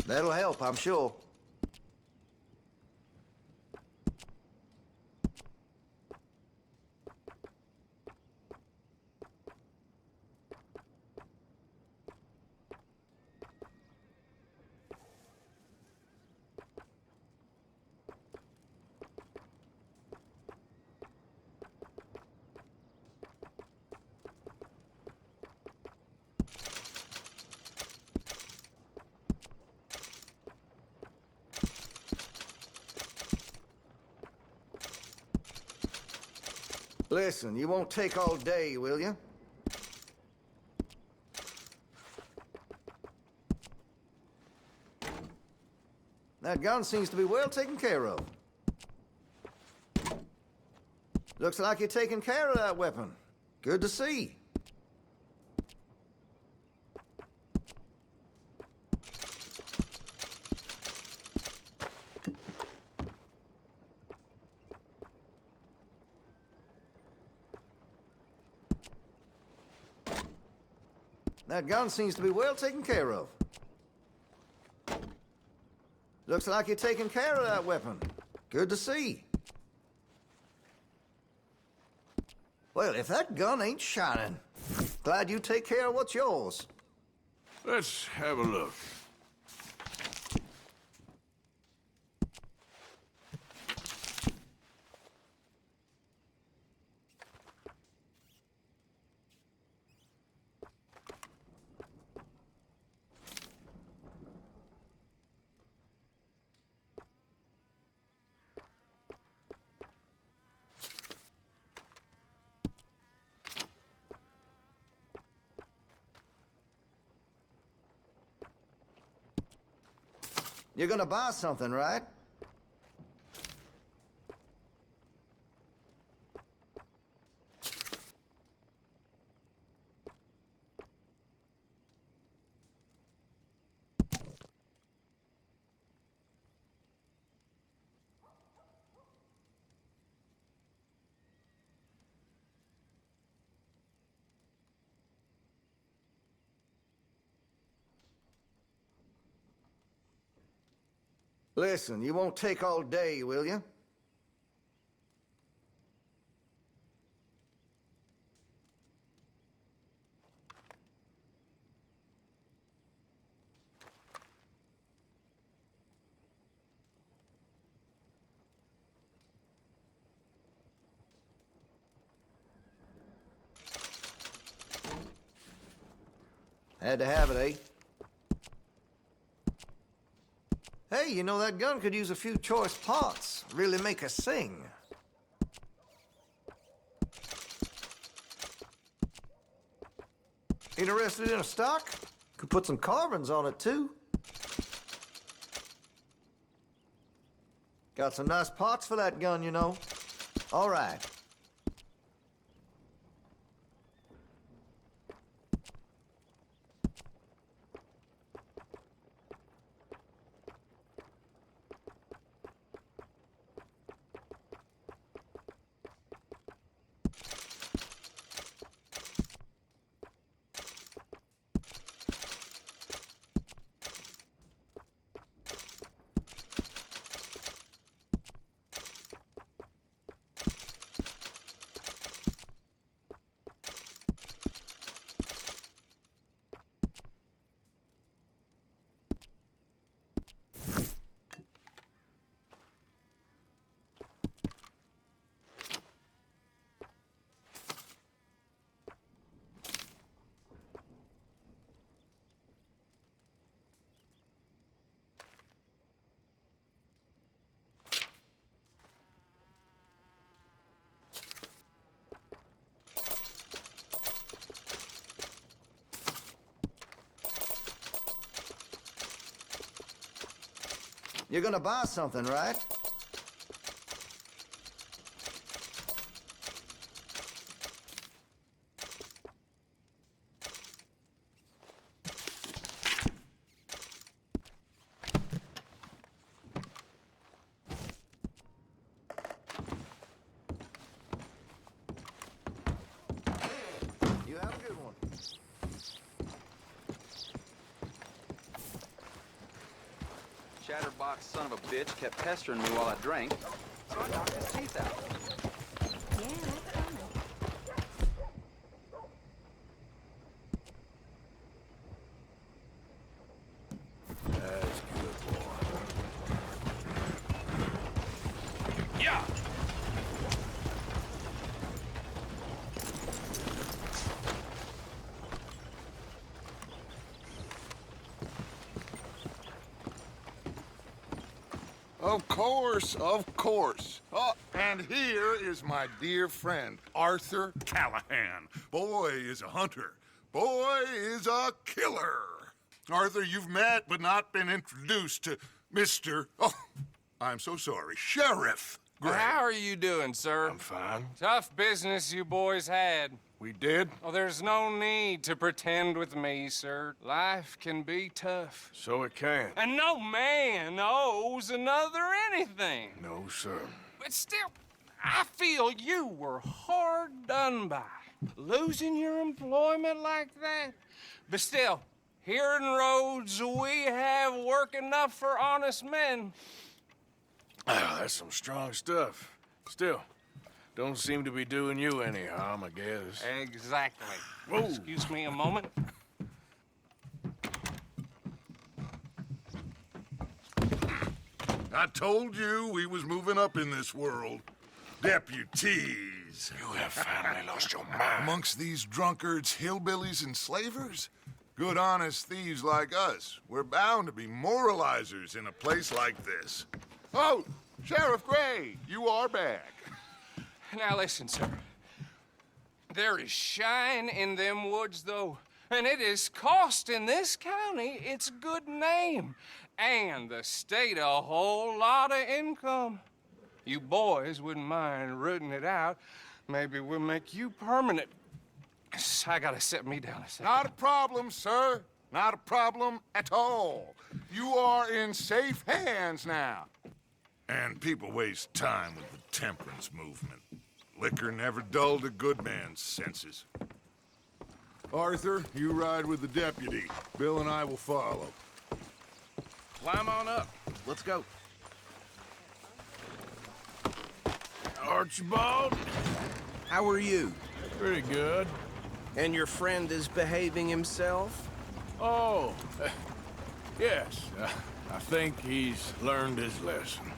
That'll help, I'm sure. Listen, you won't take all day, will you? That gun seems to be well taken care of. Looks like you're taking care of that weapon. Good to see. That gun seems to be well taken care of. Looks like you're taking care of that weapon. Good to see. Well, if that gun ain't shining, glad you take care of what's yours. Let's have a look. You're gonna buy something, right? Listen, you won't take all day, will you? Had to have it, eh? Hey, you know, that gun could use a few choice parts. Really make us sing. Interested in a stock? Could put some carbons on it, too. Got some nice parts for that gun, you know. All right. You're gonna buy something, right? You have a good one. chatterbox son of a bitch kept pestering me while I drank, so I knocked his teeth out. Yeah, that's coming. That's good, boy. Yeah! Of course, of course. Oh, and here is my dear friend, Arthur Callahan. Boy is a hunter. Boy is a killer. Arthur, you've met but not been introduced to Mr. Oh, I'm so sorry, Sheriff Gray. How are you doing, sir? I'm fine. Tough business you boys had. We did? Oh, there's no need to pretend with me, sir. Life can be tough. So it can. And no man owes another anything. No, sir. But still, I feel you were hard done by. Losing your employment like that. But still, here in Rhodes, we have work enough for honest men. Ah, that's some strong stuff. Still, don't seem to be doing you any harm, I guess. Exactly. Whoa. Excuse me a moment. I told you we was moving up in this world. Deputies. You have finally lost your mind. Amongst these drunkards, hillbillies, and slavers? Good, honest thieves like us. We're bound to be moralizers in a place like this. Oh, Sheriff Gray, you are back. Now listen, sir. There is shine in them woods, though, and it is costing this county its good name and the state a whole lot of income. You boys wouldn't mind rooting it out. Maybe we'll make you permanent. I gotta set me down a second. Not a problem, sir. Not a problem at all. You are in safe hands now. And people waste time with the temperance movement. Liquor never dulled a good man's senses. Arthur, you ride with the deputy. Bill and I will follow. Climb on up. Let's go. Archibald? How are you? Pretty good. And your friend is behaving himself? Oh, yes. I think he's learned his lesson.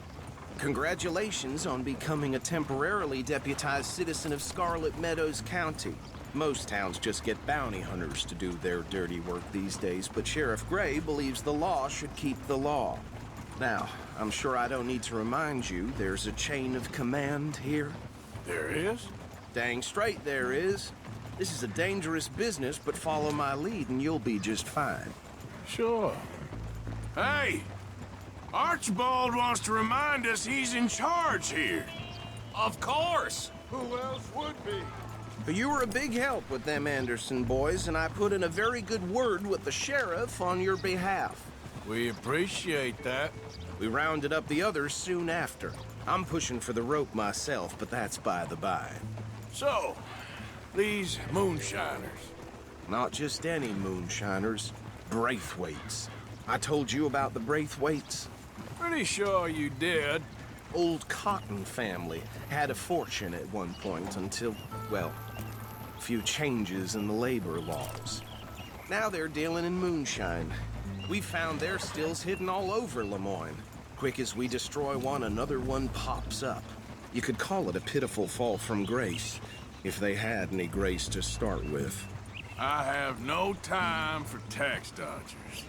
Congratulations on becoming a temporarily deputized citizen of Scarlet Meadows County. Most towns just get bounty hunters to do their dirty work these days, but Sheriff Gray believes the law should keep the law. Now, I'm sure I don't need to remind you there's a chain of command here. There is? Dang straight there is. This is a dangerous business, but follow my lead and you'll be just fine. Sure. Hey! Archibald wants to remind us he's in charge here. Of course. Who else would be? But you were a big help with them Anderson boys, and I put in a very good word with the sheriff on your behalf. We appreciate that. We rounded up the others soon after. I'm pushing for the rope myself, but that's by the by. So, these moonshiners. Not just any moonshiners, Braithwaites. I told you about the Braithwaites? Pretty sure you did. Old Cotton family had a fortune at one point until, well, a few changes in the labor laws. Now they're dealing in moonshine. We found their stills hidden all over Lemoyne. Quick as we destroy one, another one pops up. You could call it a pitiful fall from grace, if they had any grace to start with. I have no time for tax dodgers.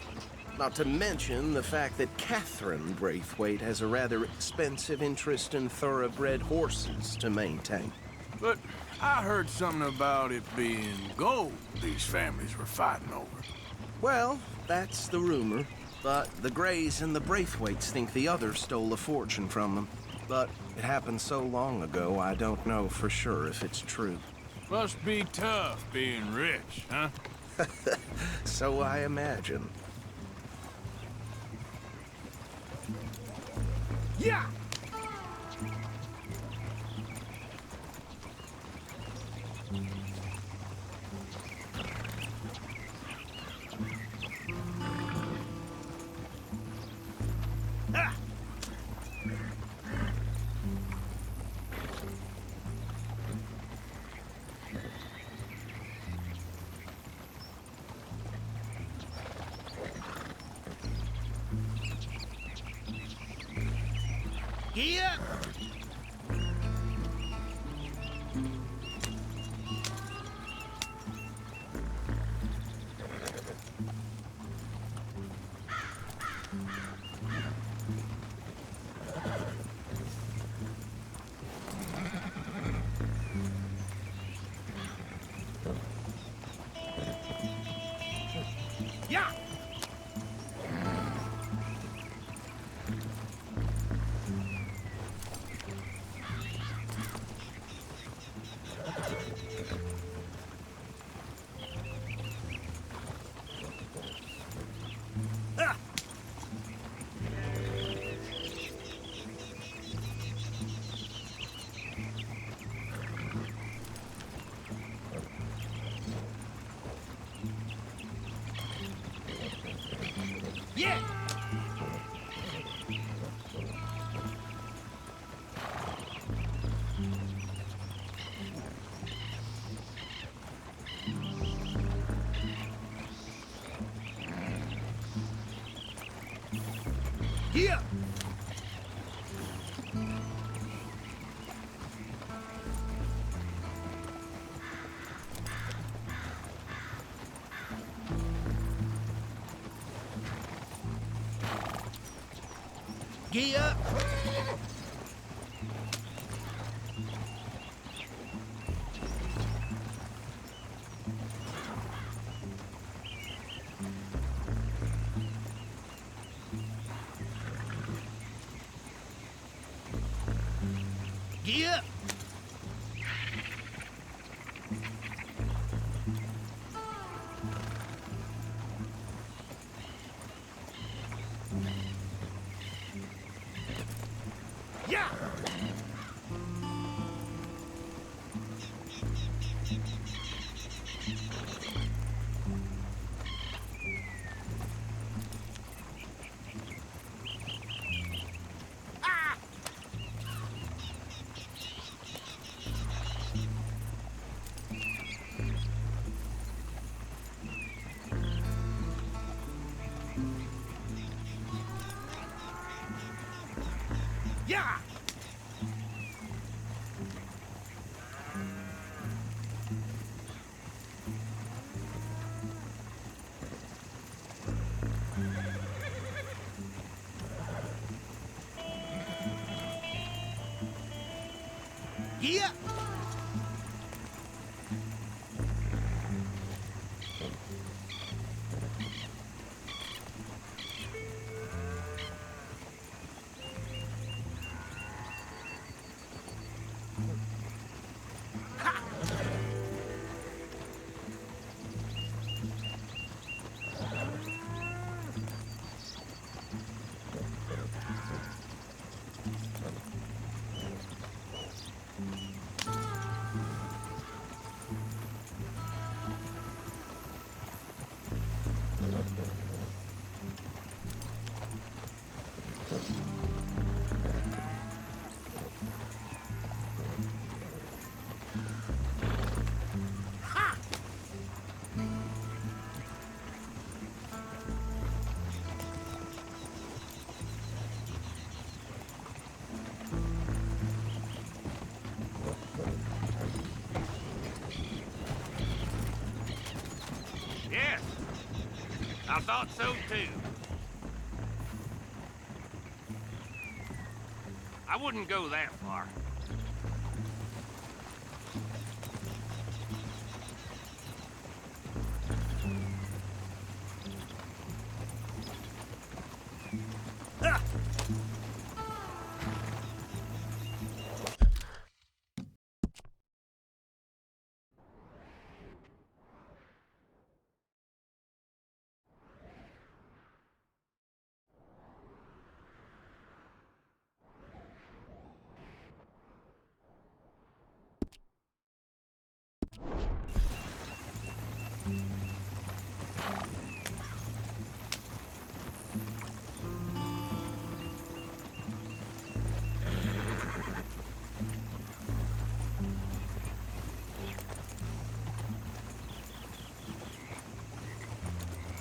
Not to mention the fact that Catherine Braithwaite has a rather expensive interest in thoroughbred horses to maintain. But I heard something about it being gold these families were fighting over. Well, that's the rumor. But the Grays and the Braithwaites think the others stole a fortune from them. But it happened so long ago, I don't know for sure if it's true. Must be tough being rich, huh? So I imagine. Yeah! Yeah. Yeah. Yeah. Yeah. Gee up. Gee up. Yeah. Yeah. Yeah. Yes, I thought so too. I wouldn't go that far.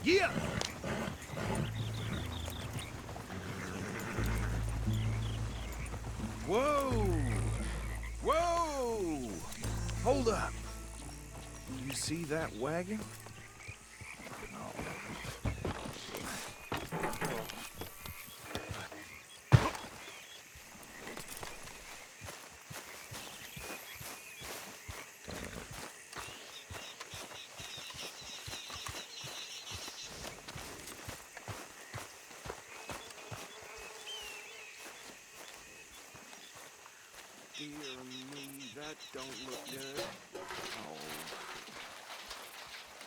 Yeah. see that wagon? Dear me, that don't look good. Oh.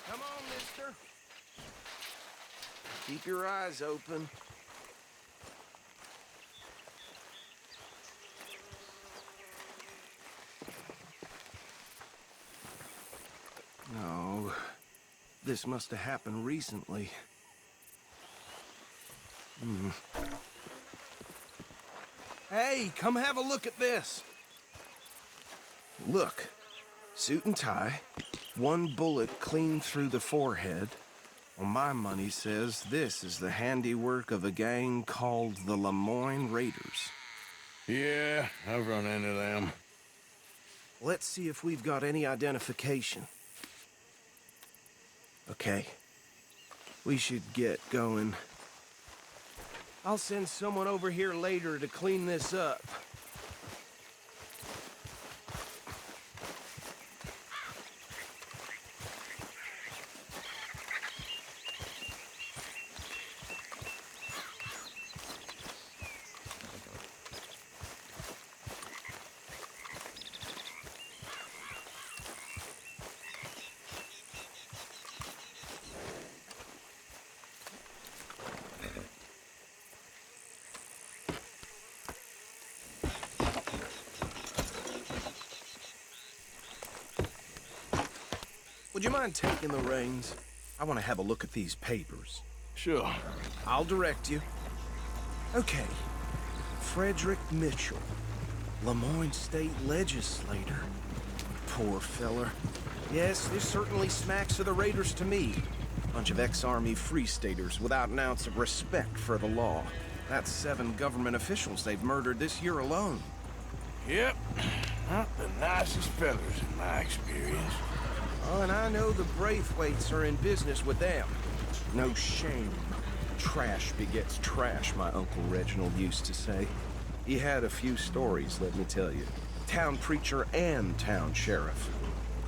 Come on, mister. Keep your eyes open. No. This must have happened recently. Hey, come have a look at this. Look, suit and tie, one bullet clean through the forehead. Well, my money says this is the handiwork of a gang called the Lemoyne Raiders. Yeah, I've run into them. Let's see if we've got any identification. Okay, we should get going. I'll send someone over here later to clean this up. Would you mind taking the reins? I want to have a look at these papers. Sure. I'll direct you. Okay. Frederick Mitchell, Lemoyne State Legislator. Poor feller. Yes, this certainly smacks of the Raiders to me. Bunch of ex-Army Free Staters without an ounce of respect for the law. That's 7 government officials they've murdered this year alone. Yep. Not the nicest fellas in my experience. Oh, and I know the Braithwaites are in business with them. No shame. Trash begets trash, my Uncle Reginald used to say. He had a few stories, let me tell you. Town preacher and town sheriff.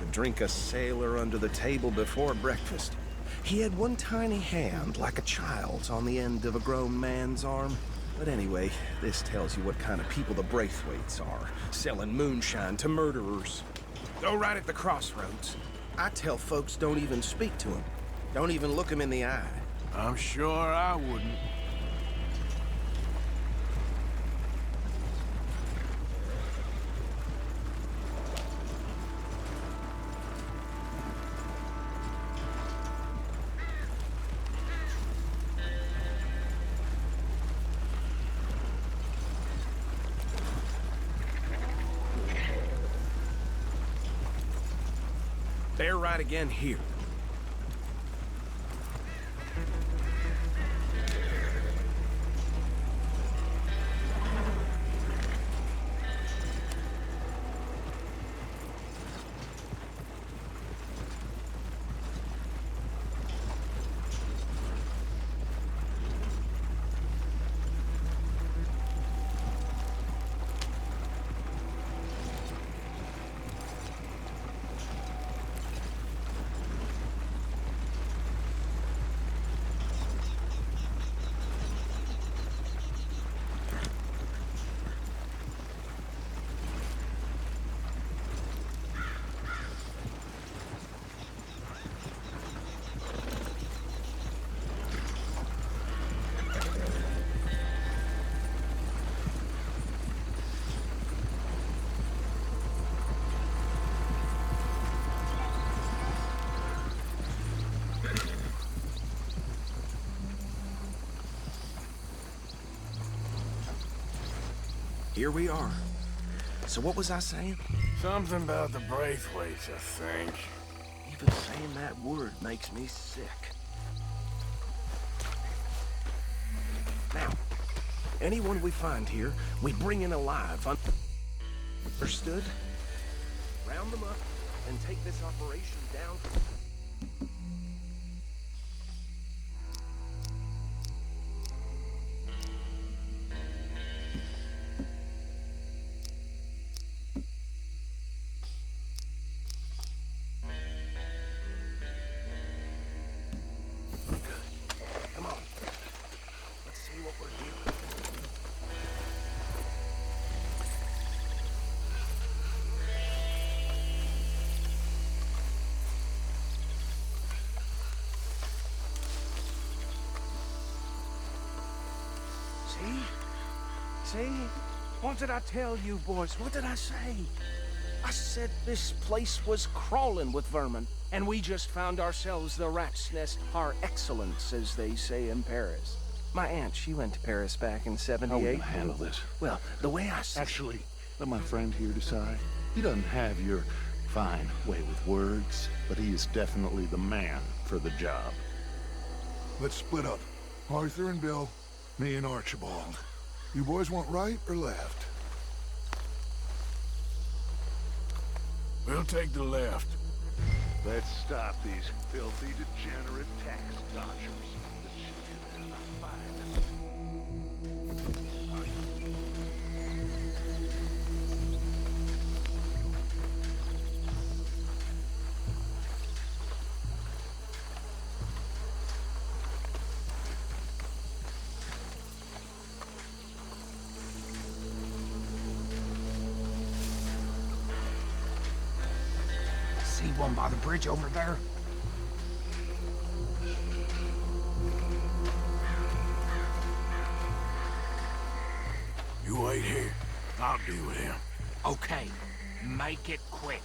Could drink a sailor under the table before breakfast. He had one tiny hand, like a child's, on the end of a grown man's arm. But anyway, this tells you what kind of people the Braithwaites are. Selling moonshine to murderers. Go right at the crossroads. I tell folks don't even speak to him. Don't even look him in the eye. I'm sure I wouldn't. They're right again here. Here we are. So what was I saying? Something about the Braithwaites, I think. Even saying that word makes me sick. Now, anyone we find here, we bring in alive. Understood? Round them up and take this operation down. Come on. Let's see what we're doing. See? What did I tell you, boys? What did I say? I said this place was crawling with vermin, and we just found ourselves the rat's nest par excellence, as they say in Paris. My aunt, she went to Paris back in '78. How are we gonna handle this? Well, the way I see Actually, let my friend here decide. He doesn't have your fine way with words, but he is definitely the man for the job. Let's split up. Arthur and Bill, me and Archibald. You boys want right or left? We'll take the left. Let's stop these filthy, degenerate tax dodgers. This shit is fine. See one by the bridge over there? You wait here. I'll deal with him. Okay, make it quick.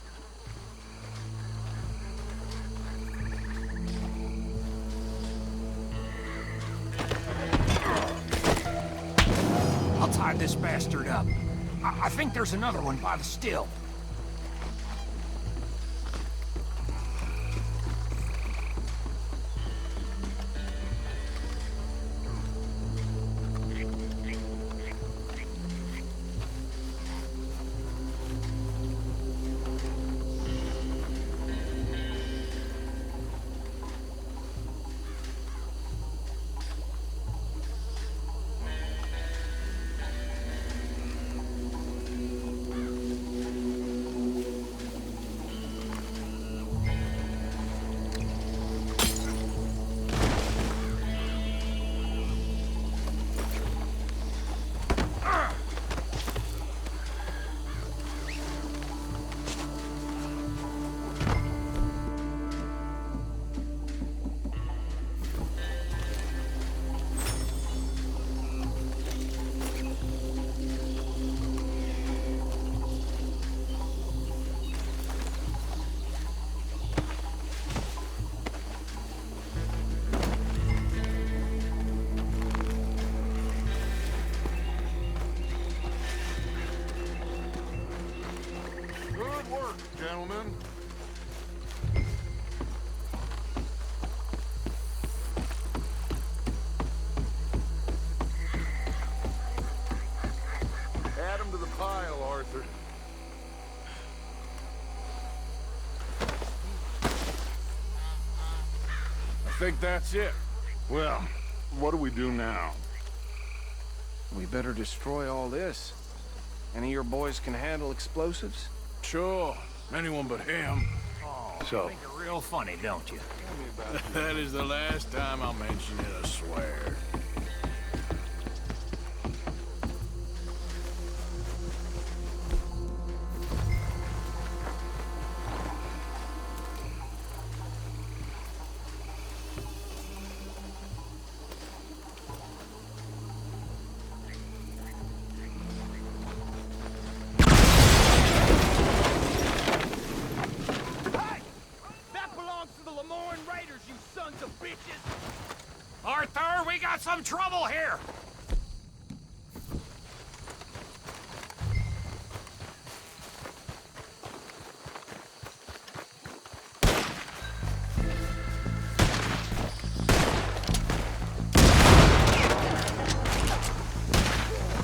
I'll tie this bastard up. I think there's another one by the still. Good work, gentlemen. Add them to the pile, Arthur. I think that's it. Well, what do we do now? we better destroy all this. Any of your boys can handle explosives? Sure. Anyone but him. So, Think you're real funny, don't you? That is the last time I'll mention it, I swear. Arthur, we got some trouble here!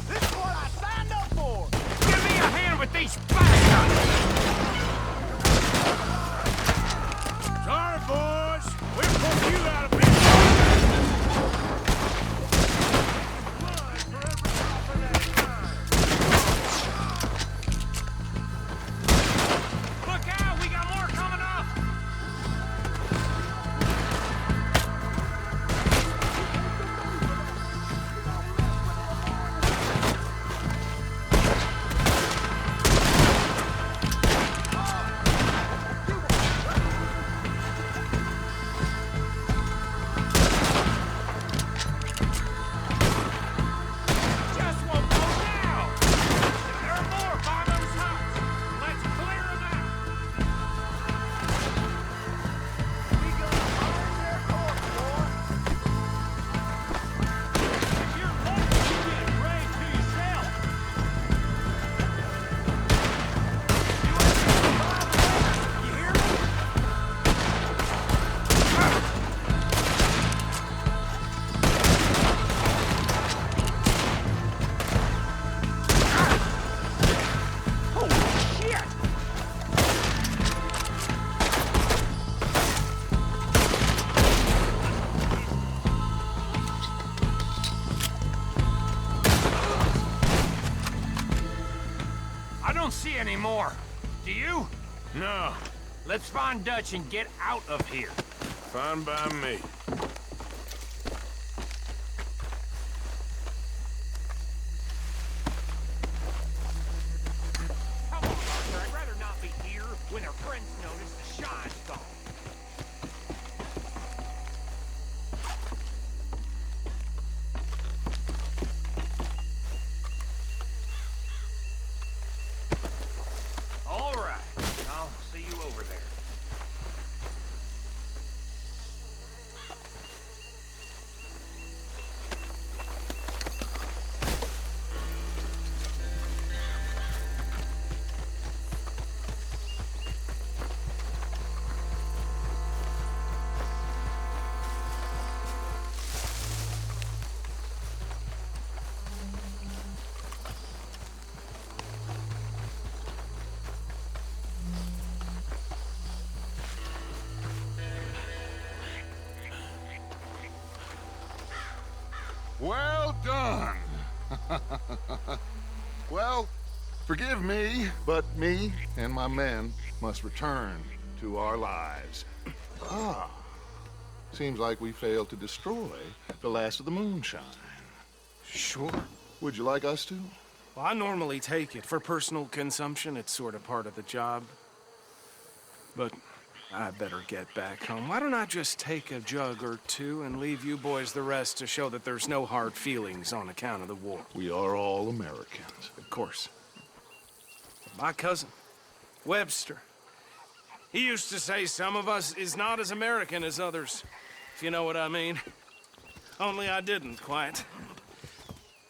This is what I signed up for! Give me a hand with these bastards! see any more. Do you? No. Let's find Dutch and get out of here. Fine by me. Come on, Arthur. I'd rather not be here when our friends notice the shine's gone. All right. I'll see you over there. Well done. Well, forgive me, but me and my men must return to our lives. Ah, seems like we failed to destroy the last of the moonshine. Sure. Would you like us to? Well, I normally take it. For personal consumption, it's sort of part of the job. But I better get back home. Why don't I just take a jug or two and leave you boys the rest to show that there's no hard feelings on account of the war? We are all Americans. Of course. My cousin, Webster, he used to say some of us is not as American as others, if you know what I mean. Only I didn't quite.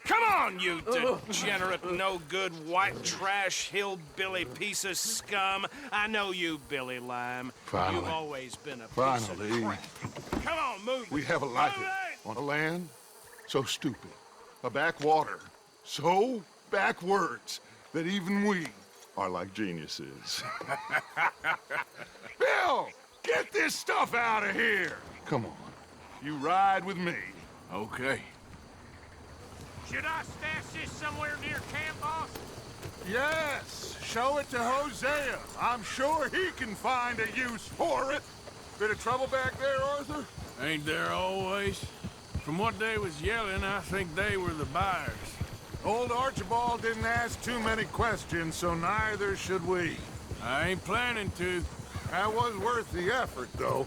Come on, you degenerate, no-good, white trash, hillbilly piece of scum. I know you, Billy Lime. Finally. You've always been a piece Finally. of crap. Come on, move. We have a life Move it! on a land so stupid, a backwater so backwards that even we are like geniuses. Bill, get this stuff out of here. Come on, you ride with me. Okay. Should I stash this somewhere near camp, boss? Yes, show it to Hosea. I'm sure he can find a use for it. Bit of trouble back there, Arthur? Ain't there always? From what they was yelling, I think they were the buyers. Old Archibald didn't ask too many questions, so neither should we. I ain't planning to. That was worth the effort, though.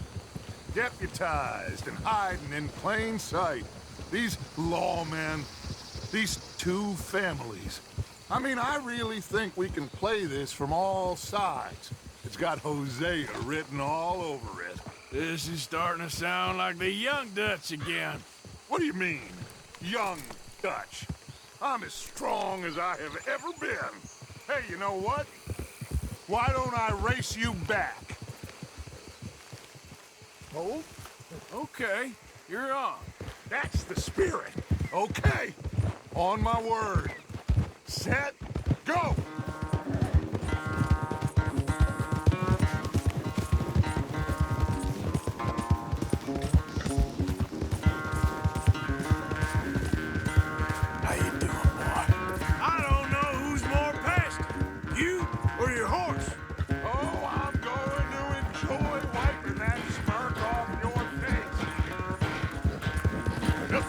Deputized and hiding in plain sight. These lawmen, these two families. I mean, I really think we can play this from all sides. It's got Hosea written all over it. This is starting to sound like the young Dutch again. What do you mean, young Dutch? I'm as strong as I have ever been. Hey, you know what? Why don't I race you back? Oh? Okay, you're on. That's the spirit. Okay. On my word. Set, go! How you doing, boy? I don't know who's more past it, you or your horse. Oh, I'm going to enjoy wiping that smirk off your face. Yep.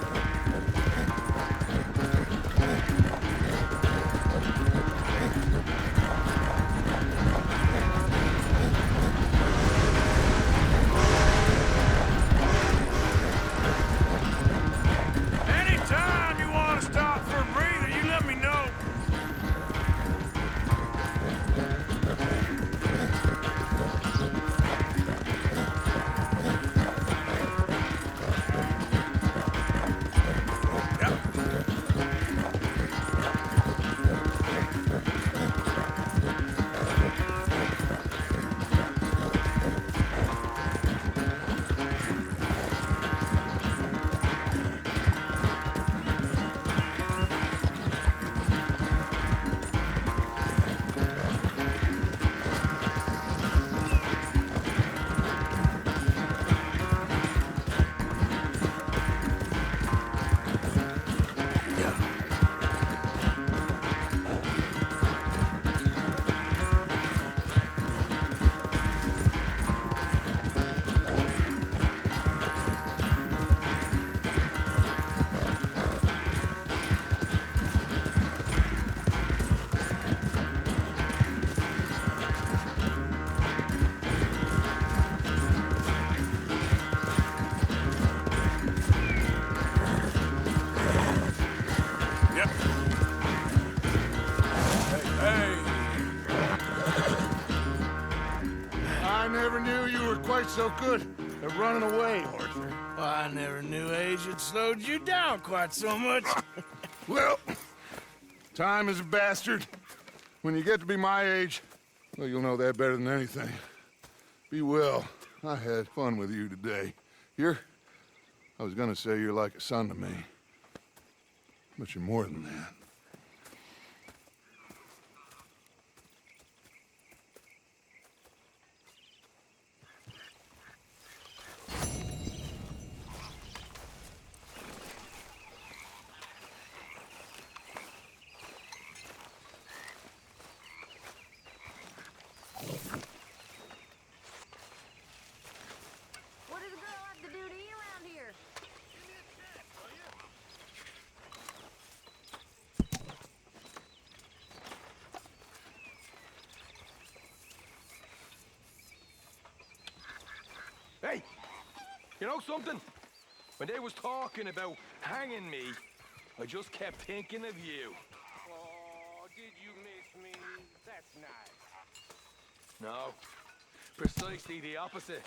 get so good at running away, Arthur? Well, I never knew age had slowed you down quite so much. Well, time is a bastard. When you get to be my age, well, you'll know that better than anything. Be well. I had fun with you today. I was gonna say you're like a son to me. But you're more than that. What does a girl have to do to eat around here? Hey, you know something? When they was talking about hanging me, I just kept thinking of you. Oh, did you miss me? That's nice. No, precisely the opposite.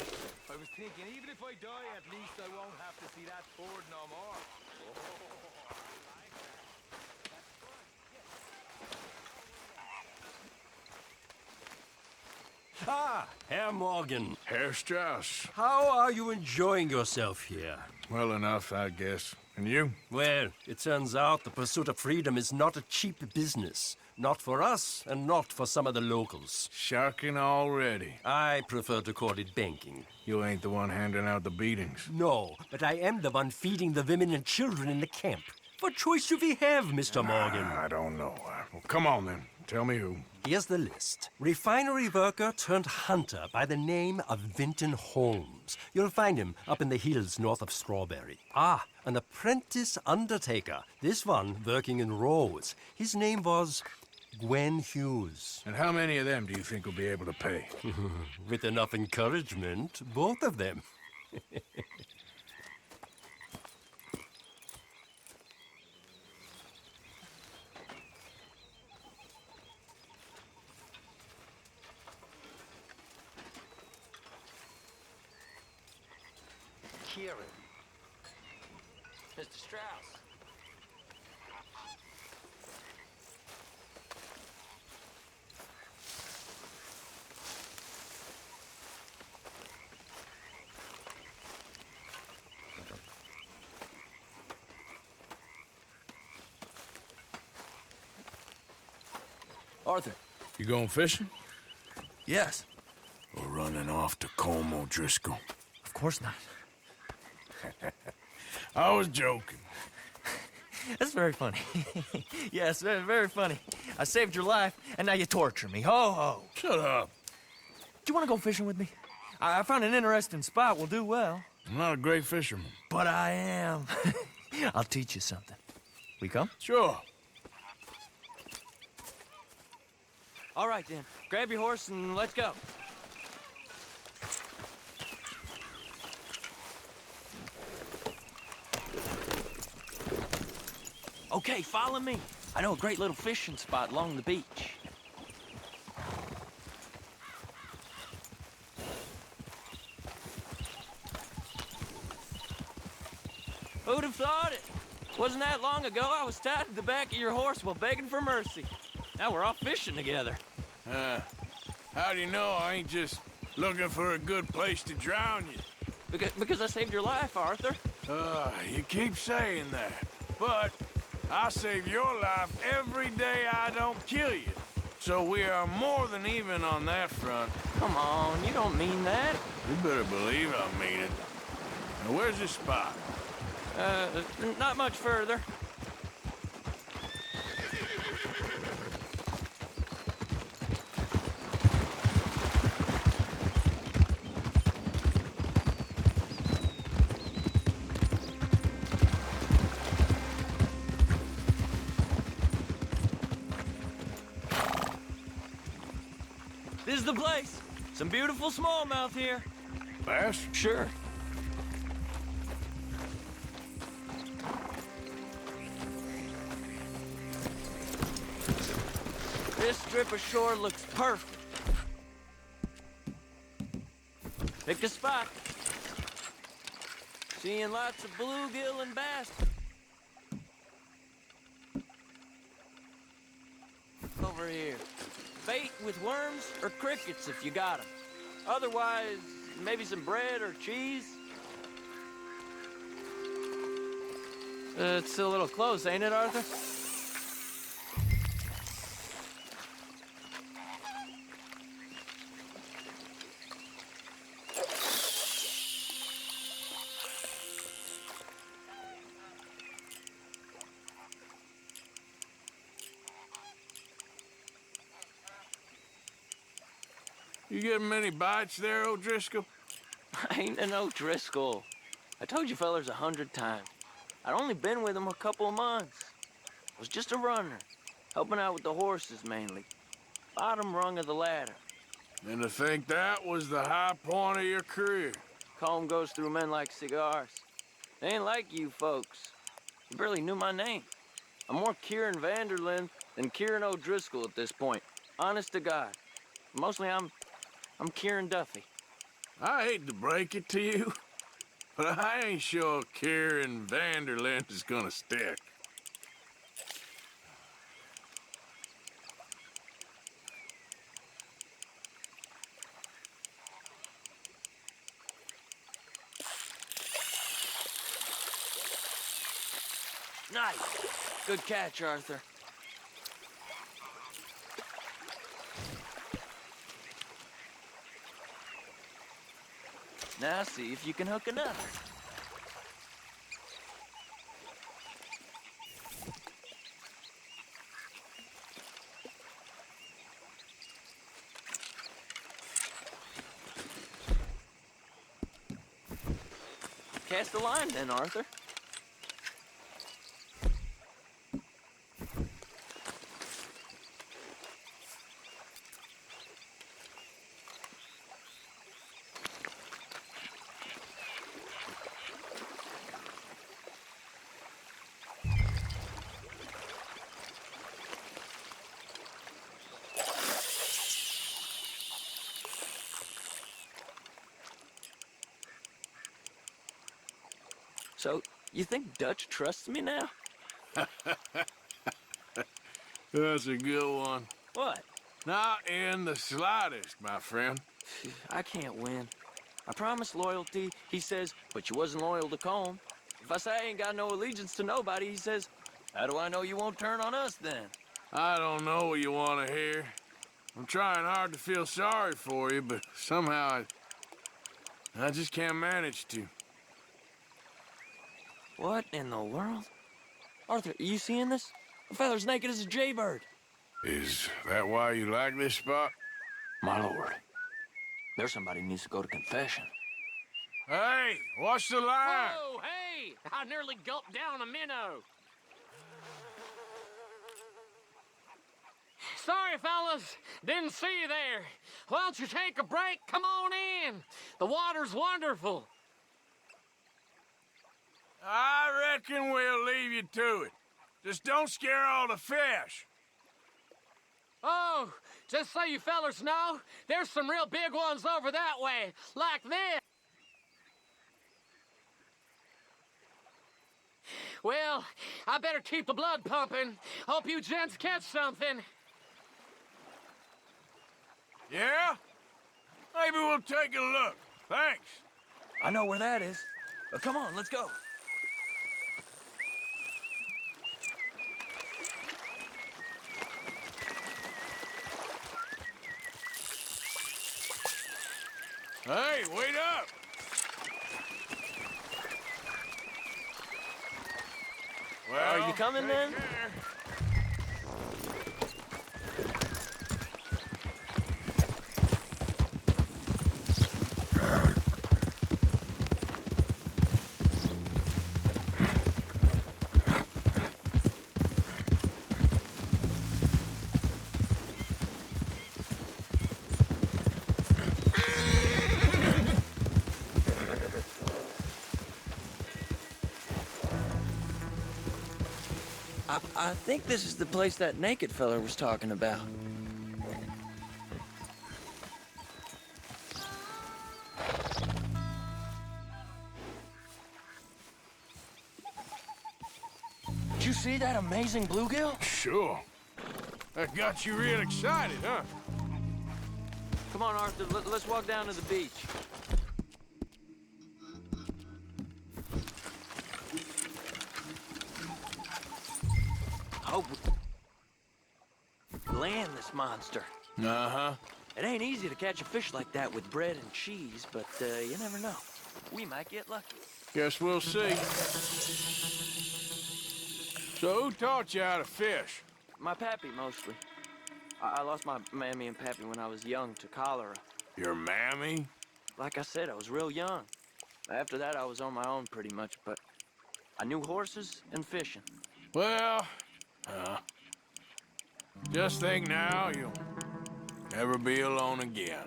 I was thinking, even if I die, at least I won't have to see that ford no more. Ah, Herr Morgan. Herr Strauss. How are you enjoying yourself here? Well enough, I guess. And you? Well, it turns out the pursuit of freedom is not a cheap business. Not for us, and not for some of the locals. Sharking already. I prefer to call it banking. You ain't the one handing out the beatings. No, but I am the one feeding the women and children in the camp. What choice do we have, Mr. Morgan? I don't know. Well, come on, then. Tell me who. Here's the list. Refinery worker turned hunter by the name of Vinton Holmes. You'll find him up in the hills north of Strawberry. Ah, an apprentice undertaker. This one working in Rhodes. His name was Gwen Hughes. And how many of them do you think will be able to pay? With enough encouragement, both of them. Kieran. Mr. Strauss. Arthur. You going fishing? Yes. Or running off to Colm O'Driscoll? Of course not. I was joking. That's very funny. Yes, very, very funny. I saved your life, and now you torture me. Ho, ho. Shut up. Do you want to go fishing with me? I found an interesting spot. We'll do well. I'm not a great fisherman. But I am. I'll teach you something. We come? Sure. All right, then. Grab your horse and let's go. Okay, follow me. I know a great little fishing spot along the beach. Who'd have thought it? Wasn't that long ago I was tied to the back of your horse while begging for mercy. Now we're off fishing together. How do you know I ain't just looking for a good place to drown you? Because I saved your life, Arthur. You keep saying that, but I save your life every day I don't kill you. So we are more than even on that front. Come on, you don't mean that. You better believe I mean it. Now, where's this spot? Not much further. This is the place. Some beautiful smallmouth here. Bass? Sure. This strip of shore looks perfect. Pick a spot. Seeing lots of bluegill and bass. Over here. Bait with worms or crickets if you got them. Otherwise, maybe some bread or cheese. It's a little close, ain't it, Arthur? You getting many bites there, O'Driscoll? I ain't an O'Driscoll. I told you fellers 100 times. I'd only been with him a couple of months. I was just a runner, helping out with the horses mainly. Bottom rung of the ladder. And to think that was the high point of your career. Comb goes through men like cigars. They ain't like you folks. You barely knew my name. I'm more Kieran Vanderlyn than Kieran O'Driscoll at this point. Honest to God. Mostly I'm Kieran Duffy. I hate to break it to you, but I ain't sure Kieran Vanderlyn is gonna stick. Nice. Good catch, Arthur. Now see if you can hook another. Cast the line then, Arthur. So, you think Dutch trusts me now? That's a good one. What? Not in the slightest, my friend. I can't win. I promised loyalty, he says, but you wasn't loyal to Combe. If I say I ain't got no allegiance to nobody, he says, how do I know you won't turn on us then? I don't know what you want to hear. I'm trying hard to feel sorry for you, but somehow I just can't manage to. What in the world? Arthur, are you seeing this? The feather's naked as a jaybird. Is that why you like this spot? My lord. There's somebody who needs to go to confession. Hey, watch the line! Whoa, hey! I nearly gulped down a minnow. Sorry, fellas. Didn't see you there. Why don't you take a break? Come on in. The water's wonderful. I reckon we'll leave you to it. Just don't scare all the fish. Oh, just so you fellers know, there's some real big ones over that way, like this. Well, I better keep the blood pumping. Hope you gents catch something. Yeah? Maybe we'll take a look. Thanks. I know where that is. But come on, let's go. Hey, wait up! Well, are you coming then? Care. I think this is the place that naked fella was talking about. you see that amazing bluegill? Sure. That got you real excited, huh? Come on, Arthur, let's walk down to the beach. Hope we land this monster. Uh-huh. It ain't easy to catch a fish like that with bread and cheese, but you never know. We might get lucky. Guess we'll see. So who taught you how to fish? My pappy, mostly. I lost my mammy and pappy when I was young to cholera. Your mammy? Like I said, I was real young. After that, I was on my own pretty much, but I knew horses and fishing. Well, just think now you'll never be alone again.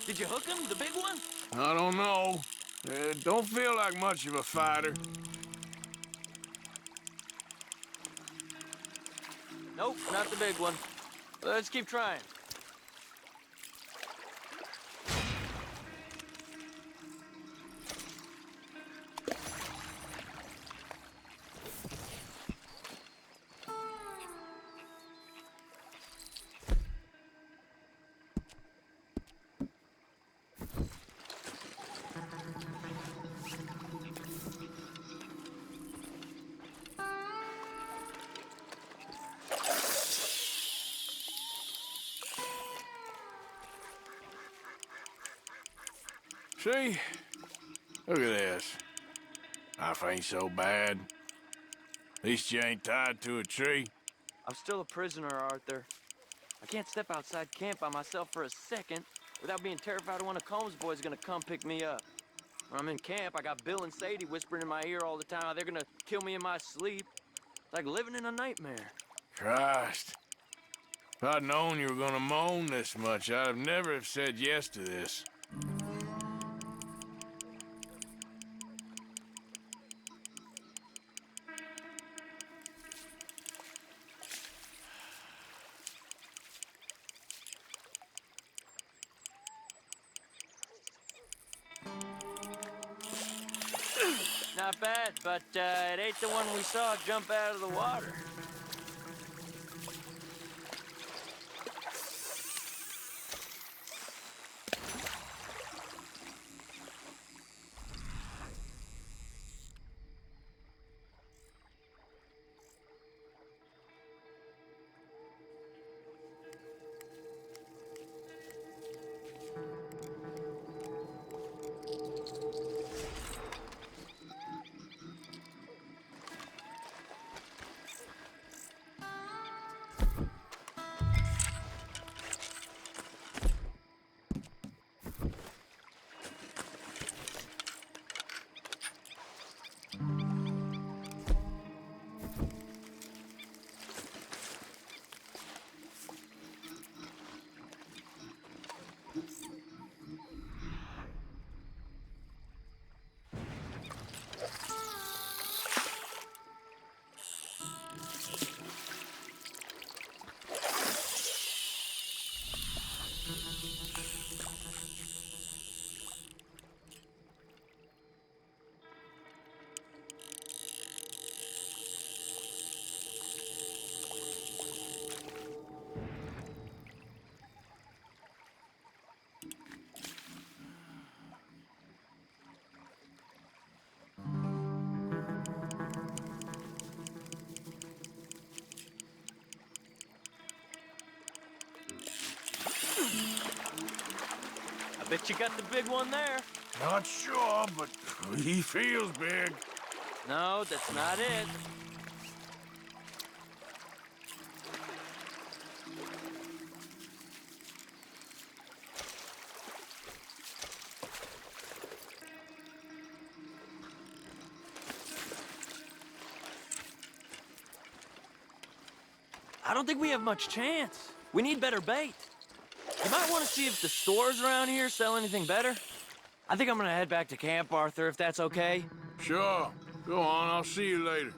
Did you hook him, the big one? I don't know. Don't feel like much of a fighter. Nope, not the big one. Let's keep trying. See? Look at this. Life ain't so bad. At least you ain't tied to a tree. I'm still a prisoner, Arthur. I can't step outside camp by myself for a second without being terrified one of Combs' boys gonna come pick me up. When I'm in camp, I got Bill and Sadie whispering in my ear all the time how they're gonna kill me in my sleep. It's like living in a nightmare. Christ. If I'd known you were gonna moan this much, I'd have never have said yes to this. Not bad, but it ain't the one we saw jump out of the water. I bet you got the big one there. Not sure, but he feels big. No, that's not it. I don't think we have much chance. We need better bait. You might want to see if the stores around here sell anything better. I think I'm gonna head back to camp, Arthur, if that's okay. Sure. Go on, I'll see you later.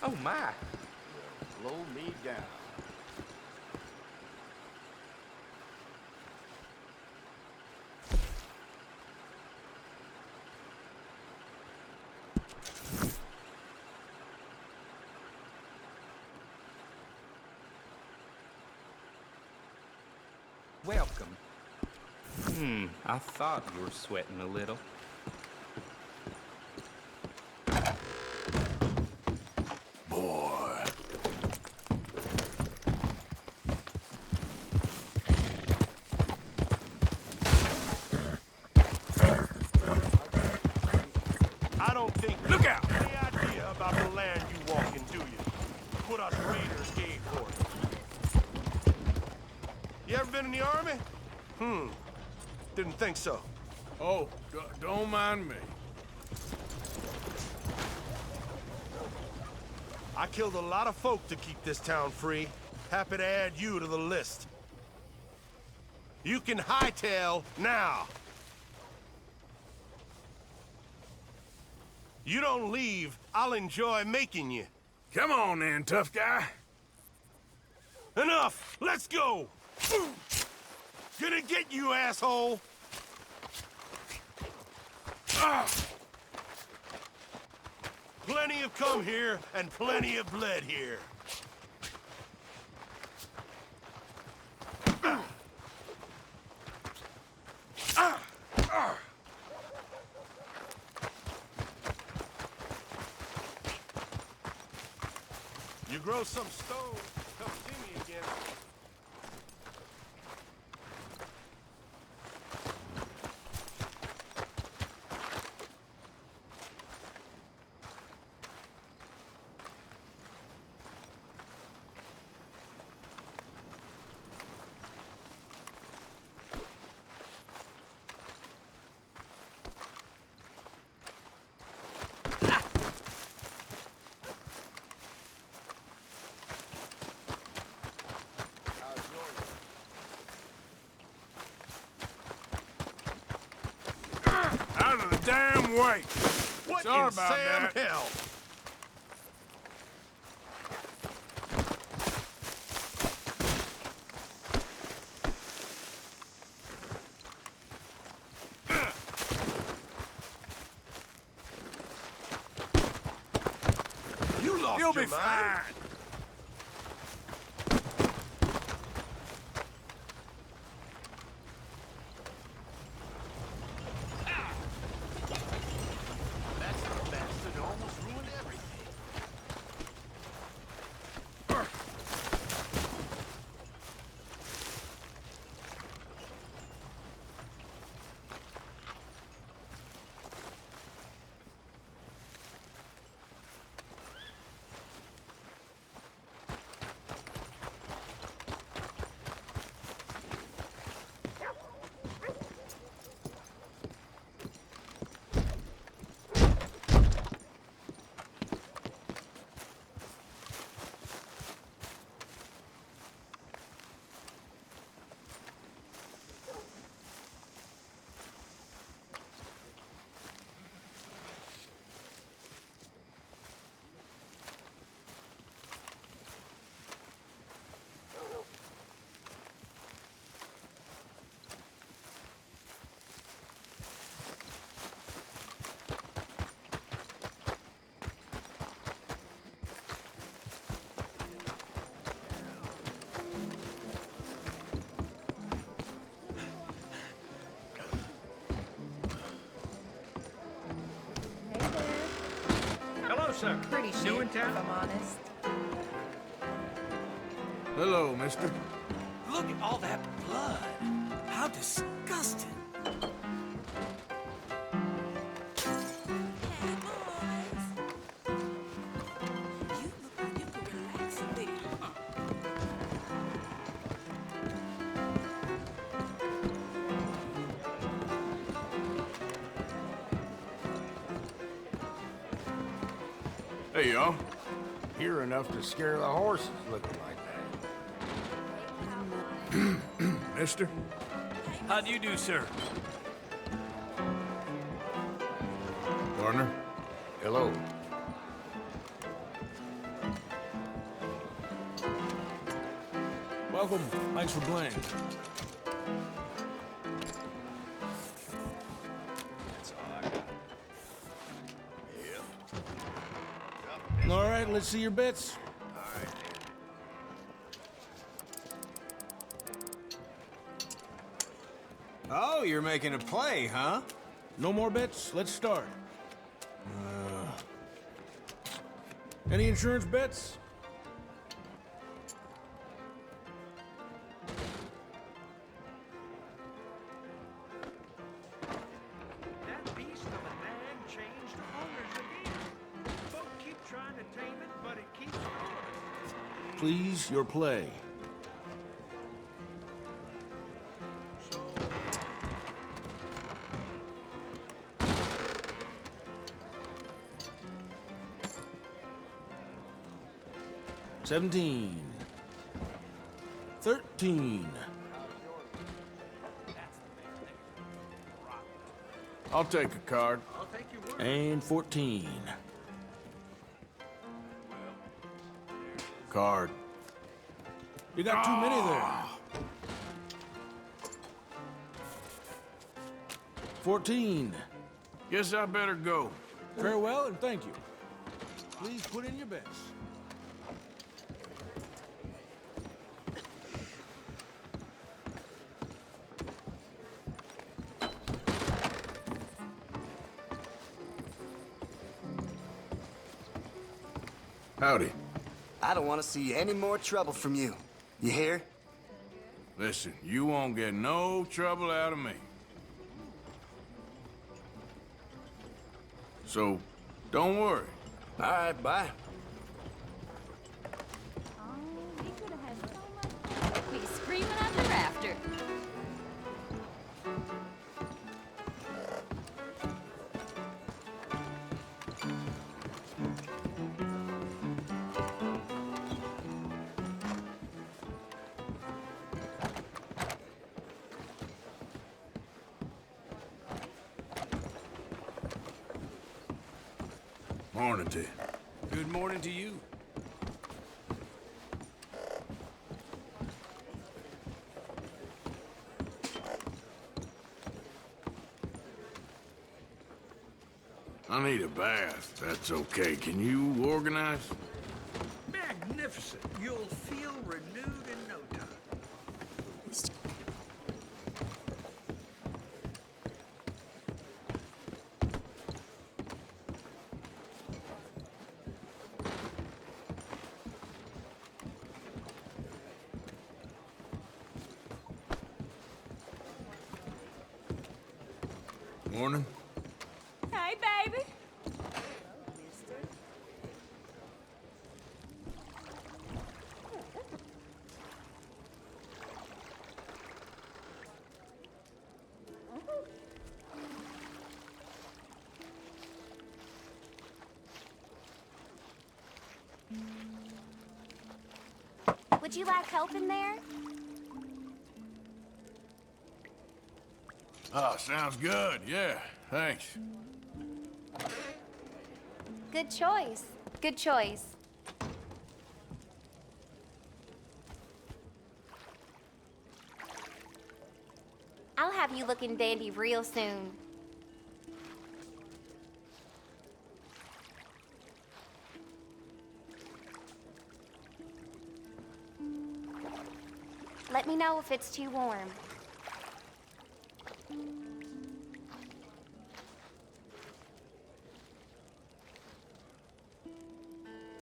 Oh, my. Blow me down. Welcome. I thought you were sweating a little. Boy. I don't think Look out! any idea about the land you walk in, do you? What us raiders gave for it. You ever been in the army? Didn't think so. Oh, don't mind me. I killed a lot of folk to keep this town free. Happy to add you to the list. You can hightail now. You don't leave, I'll enjoy making you. Come on then, tough guy. Enough! Let's go! Gonna get you, asshole! Plenty have come here, and plenty have bled here. You grow some stone, come see me again. Out of the damn way. What Sorry in about Sam that. hell? You lost You'll your be mind. fine. That's the bastard almost ruined everything. Hello, sir. Pretty New shit, in town? if I'm honest. Hello, mister. Look at all that blood. How disgusting. Hey, y'all. Here enough to scare the horses looking like that. Mister? How do you do, sir? Partner? Hello. Welcome. Thanks for playing. All right, let's see your bets. Oh, you're making a play, huh? No more bets? Let's start. Any insurance bets? That beast of a nag changed owners again. Folk keep trying to tame it, but it keeps growing. Please, your play. $17. $13. I'll take a card. And 14. Card. You got too many there. 14. Guess I better go. Farewell and thank you. Please put in your bets. Howdy. I don't want to see any more trouble from you. You hear? Listen, you won't get no trouble out of me. So, don't worry. All right, bye. Oh, he could have had so much fun. He's screaming out the rafter. Morning to you. Good morning to you. I need a bath. That's okay. Can you organize? Magnificent. You'll feel renewed in no time. Morning. Hey, baby. Would you like help in there? Ah, sounds good. Yeah, thanks. Good choice. Good choice. I'll have you looking dandy real soon. Let me know if it's too warm.